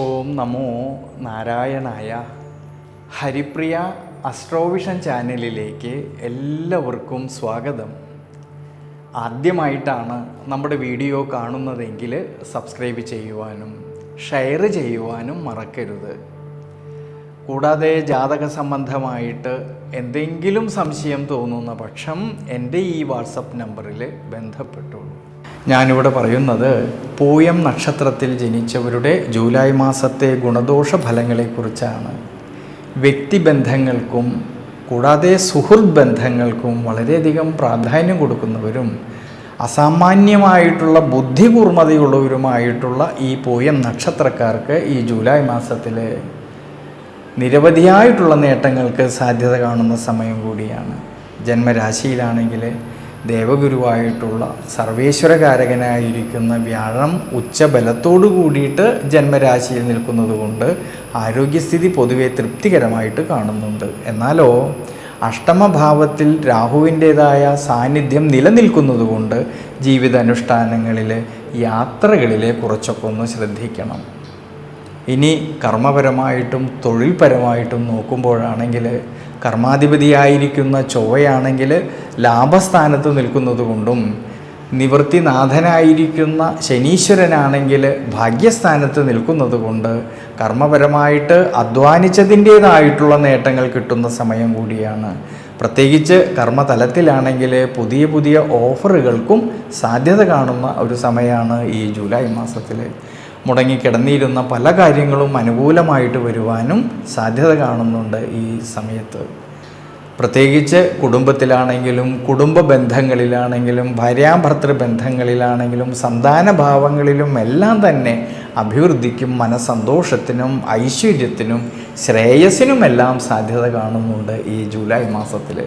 ഓം നമോ നാരായണായ. ഹരിപ്രിയ അസ്ട്രോവിഷൻ ചാനലിലേക്ക് എല്ലാവർക്കും സ്വാഗതം. ആദ്യമായിട്ടാണ് നമ്മുടെ വീഡിയോ കാണുന്നതെങ്കിൽ സബ്സ്ക്രൈബ് ചെയ്യുവാനും ഷെയർ ചെയ്യുവാനും മറക്കരുത്. കൂടാതെ ജാതക സംബന്ധമായിട്ട് എന്തെങ്കിലും സംശയം തോന്നുന്ന പക്ഷം എൻ്റെ ഈ വാട്സപ്പ് നമ്പറിൽ ബന്ധപ്പെട്ടോളൂ. ഞാനിവിടെ പറയുന്നത് പൂയം നക്ഷത്രത്തിൽ ജനിച്ചവരുടെ ജൂലൈ മാസത്തെ ഗുണദോഷ ഫലങ്ങളെക്കുറിച്ചാണ്. വ്യക്തിബന്ധങ്ങൾക്കും കൂടാതെ സുഹൃത്ത് ബന്ധങ്ങൾക്കും വളരെയധികം പ്രാധാന്യം കൊടുക്കുന്നവരും അസാമാന്യമായിട്ടുള്ള ബുദ്ധി കൂർമ്മതയുള്ളവരുമായിട്ടുള്ള ഈ പൂയം നക്ഷത്രക്കാർക്ക് ഈ ജൂലൈ മാസത്തിൽ നിരവധിയായിട്ടുള്ള നേട്ടങ്ങൾക്ക് സാധ്യത കാണുന്ന സമയം കൂടിയാണ്. ജന്മരാശിയിലാണെങ്കിൽ ദേവഗുരുവായിട്ടുള്ള സർവേശ്വരകാരകനായിരിക്കുന്ന വ്യാഴം ഉച്ചബലത്തോടു കൂടിയിട്ട് ജന്മരാശിയിൽ നിൽക്കുന്നത് കൊണ്ട് ആരോഗ്യസ്ഥിതി പൊതുവെ തൃപ്തികരമായിട്ട് കാണുന്നുണ്ട്. എന്നാലോ അഷ്ടമഭാവത്തിൽ രാഹുവിൻ്റേതായ സാന്നിധ്യം നിലനിൽക്കുന്നത് കൊണ്ട് ജീവിതാനുഷ്ഠാനങ്ങളിൽ യാത്രകളിൽ കുറച്ചൊക്കെ ഒന്ന് ശ്രദ്ധിക്കണം. ഇനി കർമ്മപരമായിട്ടും തൊഴിൽപരമായിട്ടും നോക്കുമ്പോഴാണെങ്കിൽ കർമാധിപതിയായിരിക്കുന്ന ചൊവ്വയാണെങ്കിൽ ലാഭസ്ഥാനത്ത് നിൽക്കുന്നത് കൊണ്ടും നിവൃത്തിനാഥനായിരിക്കുന്ന ശനീശ്വരനാണെങ്കിൽ ഭാഗ്യസ്ഥാനത്ത് നിൽക്കുന്നത് കൊണ്ട് കർമ്മപരമായിട്ട് അധ്വാനിച്ചതിൻ്റേതായിട്ടുള്ള നേട്ടങ്ങൾ കിട്ടുന്ന സമയം കൂടിയാണ്. പ്രത്യേകിച്ച് കർമ്മതലത്തിലാണെങ്കിൽ പുതിയ പുതിയ ഓഫറുകൾക്കും സാധ്യത കാണുന്ന ഒരു സമയമാണ് ഈ ജൂലൈ മാസത്തിൽ. മുടങ്ങിക്കിടന്നിരുന്ന പല കാര്യങ്ങളും അനുകൂലമായിട്ട് വരുവാനും സാധ്യത കാണുന്നുണ്ട് ഈ സമയത്ത്. പ്രത്യേകിച്ച് കുടുംബത്തിലാണെങ്കിലും കുടുംബ ബന്ധങ്ങളിലാണെങ്കിലും ഭാര്യാഭർത്തൃ ബന്ധങ്ങളിലാണെങ്കിലും സന്താനഭാവങ്ങളിലും എല്ലാം തന്നെ അഭിവൃദ്ധിക്കും മനസ്സന്തോഷത്തിനും ഐശ്വര്യത്തിനും ശ്രേയസ്സിനുമെല്ലാം സാധ്യത കാണുന്നുണ്ട് ഈ ജൂലൈ മാസത്തിൽ.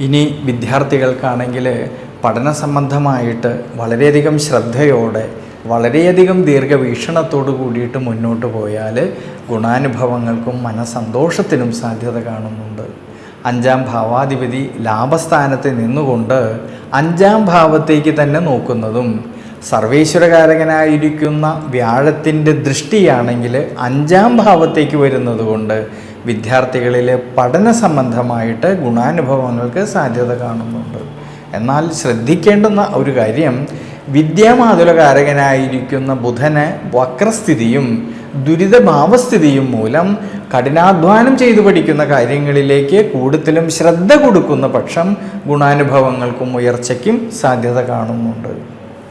ഇനി വിദ്യാർത്ഥികൾക്കാണെങ്കിൽ പഠന സംബന്ധമായിട്ട് വളരെയധികം ശ്രദ്ധയോടെ വളരെയധികം ദീർഘവീക്ഷണത്തോടു കൂടിയിട്ട് മുന്നോട്ട് പോയാൽ ഗുണാനുഭവങ്ങൾക്കും മനസ്സന്തോഷത്തിനും സാധ്യത കാണുന്നുണ്ട്. 5ാം ഭാവാധിപതി ലാഭസ്ഥാനത്ത് നിന്നുകൊണ്ട് 5ാം ഭാവത്തേക്ക് തന്നെ നോക്കുന്നതും സർവേശ്വരകാരകനായിരിക്കുന്ന വ്യാഴത്തിൻ്റെ ദൃഷ്ടിയാണെങ്കിൽ 5ാം ഭാവത്തേക്ക് വരുന്നത് കൊണ്ട് വിദ്യാർത്ഥികളിലെ പഠന സംബന്ധമായിട്ട് ഗുണാനുഭവങ്ങൾക്ക് സാധ്യത കാണുന്നുണ്ട്. എന്നാൽ ശ്രദ്ധിക്കേണ്ടുന്ന ഒരു കാര്യം, വിദ്യാമാതുലകാരകനായിരിക്കുന്ന ബുധന് വക്രസ്ഥിതിയും ദുരിതഭാവസ്ഥിതിയും മൂലം കഠിനാധ്വാനം ചെയ്തു പഠിക്കുന്ന കാര്യങ്ങളിലേക്ക് കൂടുതലും ശ്രദ്ധ കൊടുക്കുന്ന പക്ഷം ഗുണാനുഭവങ്ങൾക്കും ഉയർച്ചയ്ക്കും സാധ്യത കാണുന്നുണ്ട്.